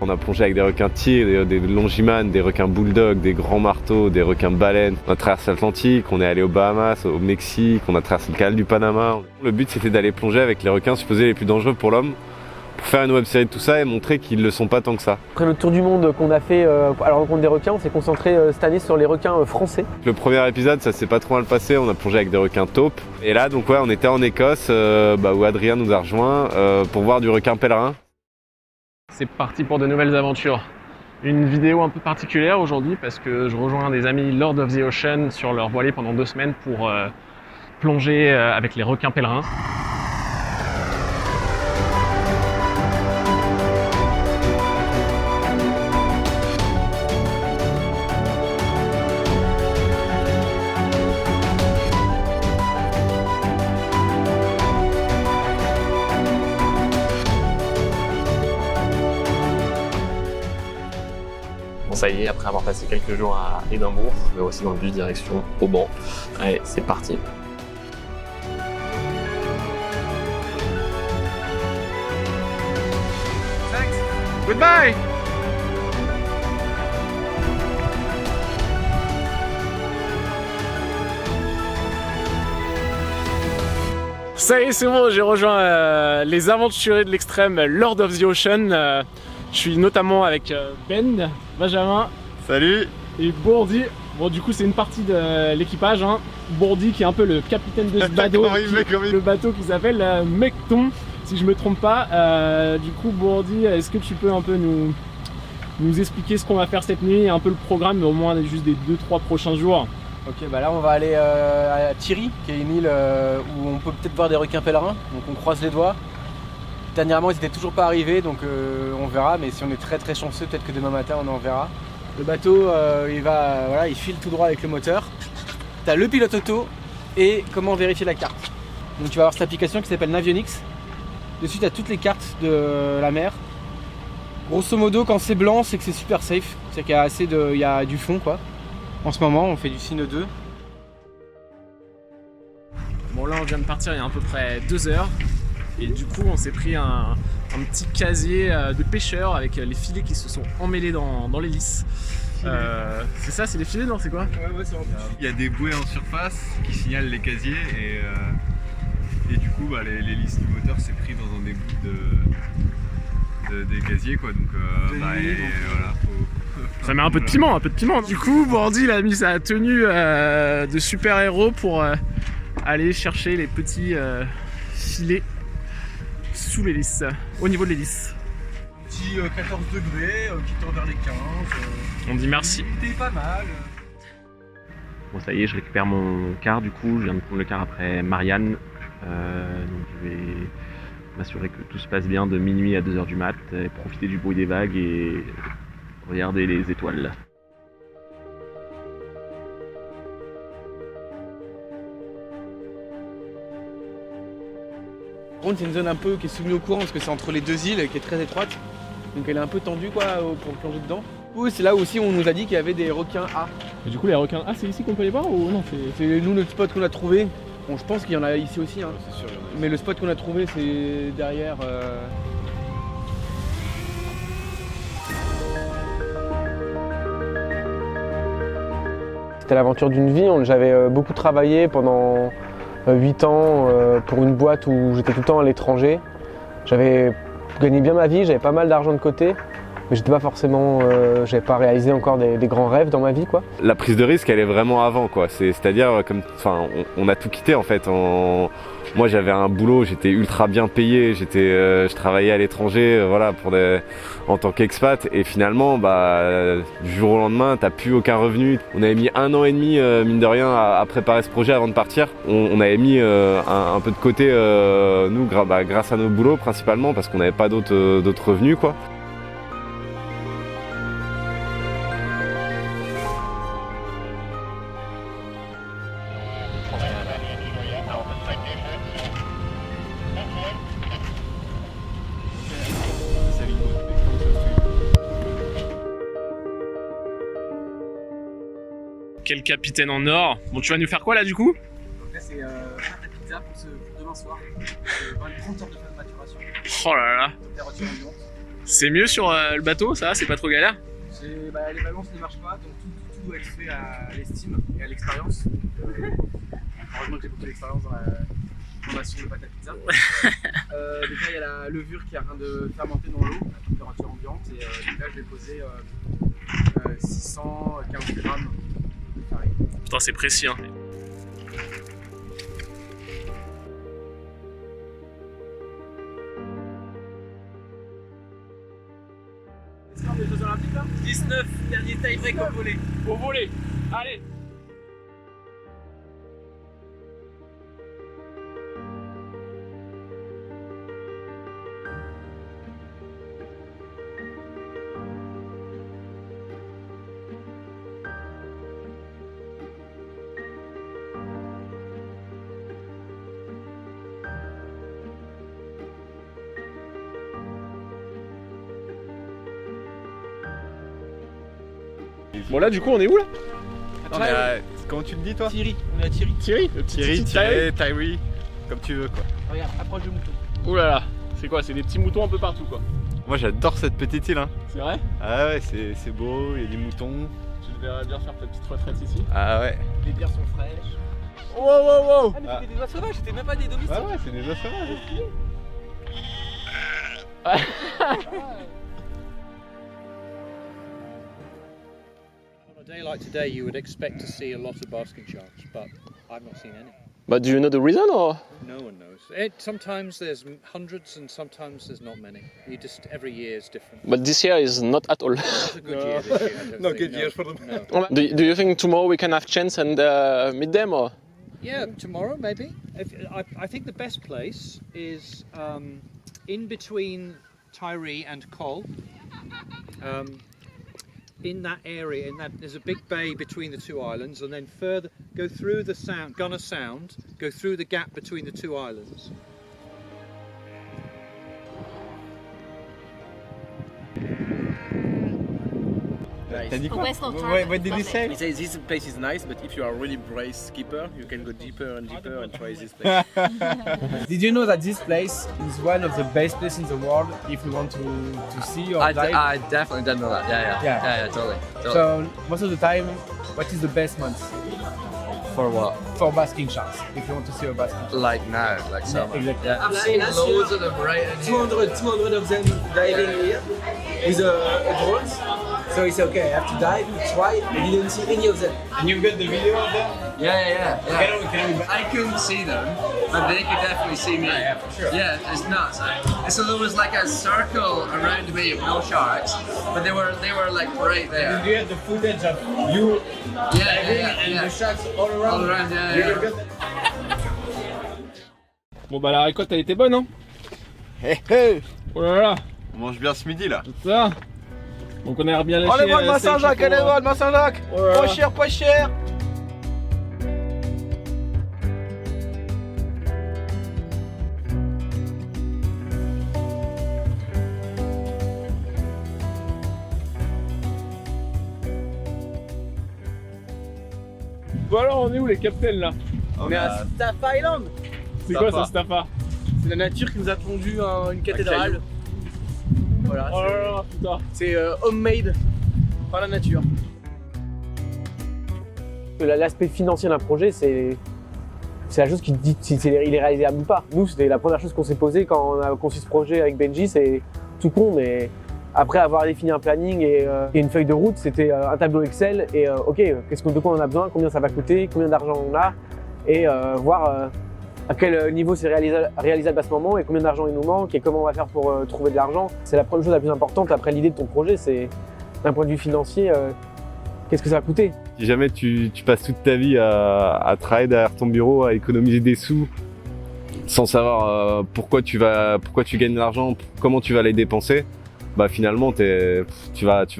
On a plongé avec des requins tigres, des longimanes, des requins bulldogs, des grands marteaux, des requins baleines. On a traversé l'Atlantique, on est allé aux Bahamas, au Mexique, on a traversé le canal du Panama. Le but c'était d'aller plonger avec les requins supposés les plus dangereux pour l'homme, pour faire une web série de tout ça et montrer qu'ils ne le sont pas tant que ça. Après le tour du monde qu'on a fait à la rencontre des requins, on s'est concentré cette année sur les requins français. Le premier épisode, ça s'est pas trop mal passé, on a plongé avec des requins taupes. Et là, donc ouais, on était en Écosse, où Adrien nous a rejoint pour voir du requin pèlerin. C'est parti pour de nouvelles aventures. Une vidéo un peu particulière aujourd'hui parce que je rejoins des amis Lord of the Ocean sur leur voilier pendant 2 semaines pour plonger avec les requins pèlerins. Bon, ça y est, après avoir passé quelques jours à Édimbourg, je vais aussi dans le bus direction Auban. Allez, c'est parti. Thanks. Goodbye. Ça y est, c'est bon, j'ai rejoint les aventuriers de l'extrême Lord of the Ocean. Je suis notamment avec Ben, Benjamin. Salut. Et Bourdi. Bon, du coup, c'est une partie de l'équipage. Hein. Bourdi qui est un peu le capitaine de ce bateau. Le bateau qui s'appelle Mecton, si je me trompe pas. Du coup, Bourdi, est-ce que tu peux un peu nous expliquer ce qu'on va faire cette nuit, un peu le programme, mais au moins juste des 2-3 prochains jours? Ok, bah là on va aller à Thierry, qui est une île où on peut peut-être voir des requins pèlerins, donc on croise les doigts. Dernièrement ils n'étaient toujours pas arrivés, donc on verra, mais si on est très chanceux, peut-être que demain matin on en verra. Le bateau il file tout droit avec le moteur. T'as le pilote auto et comment vérifier la carte. Donc tu vas avoir cette application qui s'appelle Navionics. Dessus tu as toutes les cartes de la mer. Grosso modo, quand c'est blanc, c'est que c'est super safe, c'est qu'il y a du fond quoi. En ce moment, on fait du Cine 2. Bon, là, on vient de partir il y a à peu près 2 heures. Et du coup, on s'est pris un petit casier de pêcheurs avec les filets qui se sont emmêlés dans l'hélice. C'est ça, c'est les filets, non? C'est quoi? Ouais, c'est en plus. Il y a des bouées en surface qui signalent les casiers et du coup, l'hélice du moteur s'est pris dans un des bouts des casiers, quoi. Donc, voilà, ça met un peu de piment, Du coup, Bordy, il a mis sa tenue de super-héros pour aller chercher les petits filets sous l'hélice, au niveau de l'hélice. Un petit 14 degrés qui tend vers les 15. On dit merci. C'était pas mal. Bon, ça y est, je récupère mon car, du coup, je viens de prendre le car après Marianne. Donc je vais m'assurer que tout se passe bien de minuit à 2h du mat, et profiter du bruit des vagues et regarder les étoiles. Par contre, c'est une zone un peu qui est soumise au courant parce que c'est entre les deux îles qui est très étroite. Donc elle est un peu tendue quoi pour plonger dedans. Oui, c'est là aussi où on nous a dit qu'il y avait des requins A. Et du coup, les requins A, c'est ici qu'on peut les voir ou non? C'est nous le spot qu'on a trouvé. Bon, je pense qu'il y en a ici aussi. Hein. C'est sûr, il y en a. Mais le spot qu'on a trouvé, c'est derrière. C'était l'aventure d'une vie. J'avais beaucoup travaillé pendant 8 ans pour une boîte où j'étais tout le temps à l'étranger. J'avais gagné bien ma vie, j'avais pas mal d'argent de côté. Mais j'étais pas forcément, j'avais pas réalisé encore des grands rêves dans ma vie quoi. La prise de risque, elle est vraiment avant quoi. C'est-à-dire on a tout quitté en fait. Moi j'avais un boulot, j'étais ultra bien payé, je travaillais à l'étranger, en tant qu'expat et finalement du jour au lendemain t'as plus aucun revenu. On avait mis 1 an et demi mine de rien à préparer ce projet avant de partir. On avait mis un peu de côté nous grâce à nos boulots principalement parce qu'on n'avait pas d'autres revenus quoi. Quel capitaine en or. Bon, tu vas nous faire quoi là du coup? Donc là c'est pâte à pizza pour demain soir. 30 heures de maturation. Oh là là. Température ambiante. C'est mieux sur le bateau, ça, c'est pas trop galère? Les balances ne marchent pas, donc tout doit être fait à l'estime et à l'expérience. Heureusement que j'ai beaucoup d'expérience dans la formation de pâte à pizza. Déjà il y a la levure qui est en train de fermenter dans l'eau à température ambiante et donc là je vais poser 615 grammes de farine. Putain, c'est précis, hein. Est-ce qu'on est aux Olympiques là 19, dernier tie-break au volet. Au volet, allez. Bon là du coup on est où là? Comment tu le dis toi? Thierry, on est à Thierry. Thierry, le petit Thierry, Thierry. Thierry, comme tu veux quoi. Regarde, approche du mouton. Ouh là là, c'est quoi? C'est des petits moutons un peu partout quoi. Moi j'adore cette petite île hein. C'est vrai? Ah ouais, c'est beau, il y a des moutons. Tu devrais bien faire ta petite retraite ici. Ah ouais. Les bières sont fraîches. Wow wow wow. Ah mais c'était des oies sauvages, c'était même pas des domestiques. Ah ouais, c'est des oies sauvages. On a day like today, you would expect to see a lot of basking sharks, but I've not seen any. But do you know the reason or? No one knows. Sometimes there's hundreds, and sometimes there's not many. Every year is different. But this year is not at all. It's a good year this year. I don't No think. good year for them. No. Do you think tomorrow we can have chance and meet them or? Yeah, tomorrow maybe. I think the best place is in between Tyree and Col. In that area, there's a big bay between the two islands, and then further go through the Gunner Sound, go through the gap between the two islands. T'as dit quoi? What did he say? He says this place is nice, but if you are really brave skipper, you can go deeper and deeper and try this place. Did you know that this place is one of the best places in the world if you want to see or dive? I definitely didn't know that. Yeah, totally. So most of the time, what is the best month For what? for basking sharks? If you want to see a basking shark. Like now, like summer. Exactly. Yeah. I've seen loads of them right in here. 200 of them diving here with a drone. So it's okay, I have to dive, try, I didn't see any of them. And you've got the video of them? Yeah. Can we I couldn't see them, but they could definitely see me. Yeah, for sure. Yeah, it's nuts. So there was like a circle around me of no sharks, but they were like right there. you have the footage of you Yeah. the sharks all around? All around, yeah. Bon bah la récolte elle était bonne hein. Hey. Oh là là, On mange bien ce midi là. c'est ça. Donc on a bien lâché. Allez voir le Saint-Jacques, allez voir le Saint-Jacques. Voilà. Pas cher. Bon alors on est où les captains là? On est à Staffa Island. C'est quoi ça Staffa? C'est la nature qui nous a pondu une cathédrale. Voilà, Oh là là, putain. c'est homemade par la nature. L'aspect financier d'un projet, c'est la chose qui dit si il est réalisable ou pas. Nous, c'était la première chose qu'on s'est posée quand on a conçu ce projet avec Benji, c'est tout con, mais après avoir défini un planning et une feuille de route, c'était un tableau Excel et ok, de quoi on a besoin, combien ça va coûter, combien d'argent on a, et voir à quel niveau c'est réalisable à ce moment et combien d'argent il nous manque et comment on va faire pour trouver de l'argent. C'est la première chose la plus importante après l'idée de ton projet, c'est d'un point de vue financier, qu'est-ce que ça va coûter? Si jamais tu passes toute ta vie à travailler derrière ton bureau, à économiser des sous, sans savoir pourquoi tu gagnes de l'argent, comment tu vas les dépenser, bah finalement tu vas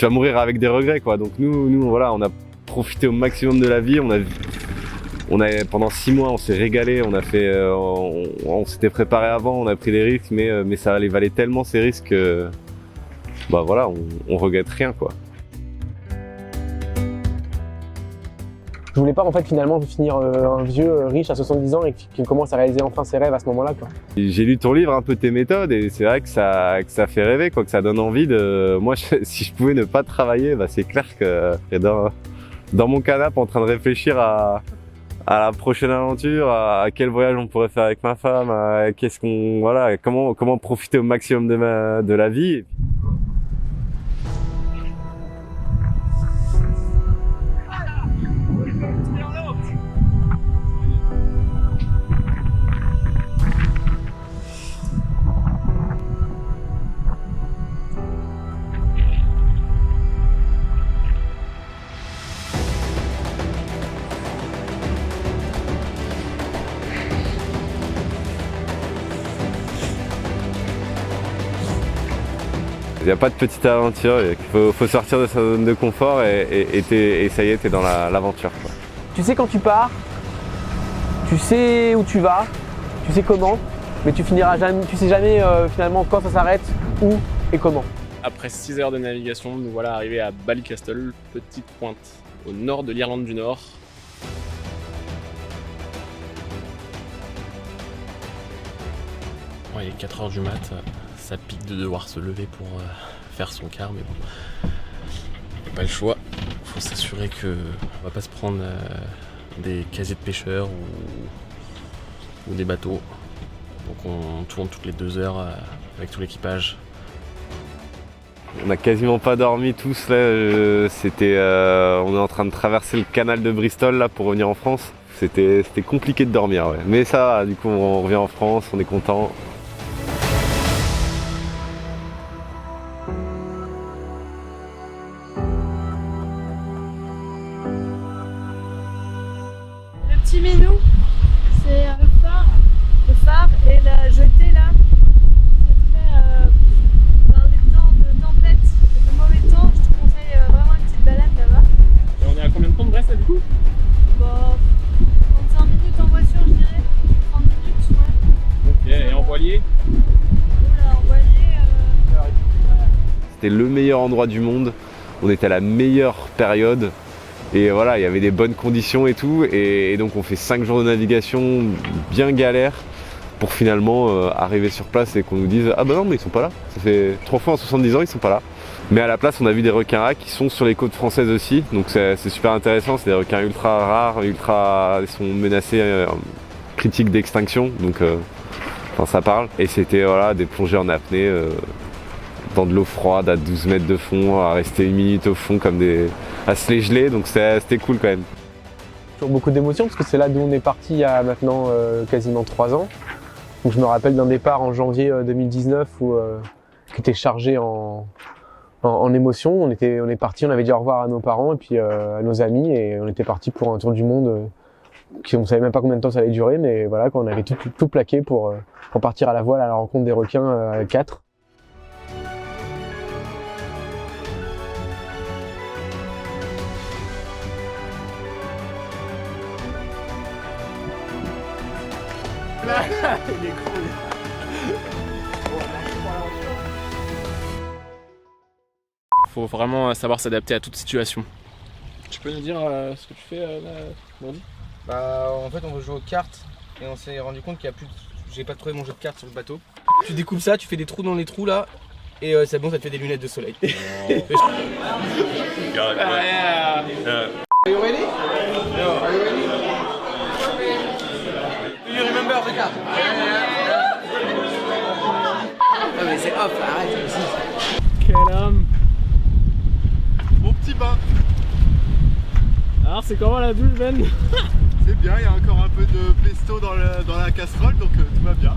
mourir avec des regrets quoi. Donc nous voilà, on a profité au maximum de la vie, pendant 6 mois on s'est régalé, on s'était préparé avant, on a pris des risques, mais ça valait tellement ces risques que bah voilà, on regrette rien quoi. Je voulais pas en fait finalement finir un vieux riche à 70 ans et qui commence à réaliser enfin ses rêves à ce moment-là, quoi. J'ai lu ton livre, un peu tes méthodes, et c'est vrai que ça fait rêver, quoi, que ça donne envie de... Moi, si je pouvais ne pas travailler, bah, c'est clair que dans mon canapé en train de réfléchir à la prochaine aventure, à quel voyage on pourrait faire avec ma femme, à comment profiter au maximum de la vie. Il n'y a pas de petite aventure, il faut sortir de sa zone de confort et ça y est, t'es dans l'aventure, quoi. Tu sais quand tu pars, tu sais où tu vas, tu sais comment, mais tu sais jamais finalement quand ça s'arrête, où et comment. Après 6 heures de navigation, nous voilà arrivés à Ballycastle, petite pointe au nord de l'Irlande du Nord. Bon, il est 4h du mat, ça pique de devoir se lever pour faire son quart, mais bon, pas le choix. Faut s'assurer que on va pas se prendre des casiers de pêcheurs ou des bateaux. Donc on tourne toutes les 2 heures avec tout l'équipage. On n'a quasiment pas dormi tous là. On est en train de traverser le canal de Bristol là pour revenir en France. C'était compliqué de dormir, ouais. Mais ça va, du coup on revient en France, on est content. Le petit minou, c'est le phare et la jetée là. C'est très dans les temps de tempête, de mauvais temps, je te conseille vraiment une petite balade là-bas. Et on est à combien de temps de Brest là du coup? Bon, 35 minutes en voiture je dirais, 30 minutes, ouais. Ok, et en voilier? Oula, en voilier, voilà. C'était le meilleur endroit du monde, on était à la meilleure période. Et voilà, il y avait des bonnes conditions et tout, et donc on fait 5 jours de navigation bien galère pour finalement arriver sur place et qu'on nous dise « Ah bah non, mais ils sont pas là, ça fait 3 fois en 70 ans, ils sont pas là ». Mais à la place, on a vu des requins-rats qui sont sur les côtes françaises aussi, donc c'est super intéressant, c'est des requins ultra rares, ils sont menacés, critiques d'extinction, donc ça parle. Et c'était voilà, des plongées en apnée dans de l'eau froide à 12 mètres de fond, à rester 1 minute au fond à se les geler, donc c'était cool quand même. Toujours beaucoup d'émotions parce que c'est là d'où on est parti il y a maintenant quasiment 3 ans. Donc je me rappelle d'un départ en janvier 2019 qui était chargé en émotions. On est parti, on avait dit au revoir à nos parents et puis à nos amis et on était parti pour un tour du monde on savait même pas combien de temps ça allait durer, mais voilà, on avait tout plaqué pour partir à la voile à la rencontre des requins à 4. Il est cool. Faut vraiment savoir s'adapter à toute situation. Tu peux nous dire ce que tu fais là, Bourdi? Bah en fait on veut jouer aux cartes et on s'est rendu compte qu'il y a plus j'ai pas trouvé mon jeu de cartes sur le bateau. Tu découpes ça, tu fais des trous dans les trous là et c'est bon, ça te fait des lunettes de soleil. Got it. Are you ready? No, are you ready? Do you remember the card? Non mais c'est off, arrête aussi. Quel homme! Mon petit bain. Alors c'est comment la douche, Ben? C'est bien, il y a encore un peu de pesto dans la casserole, donc tout va bien.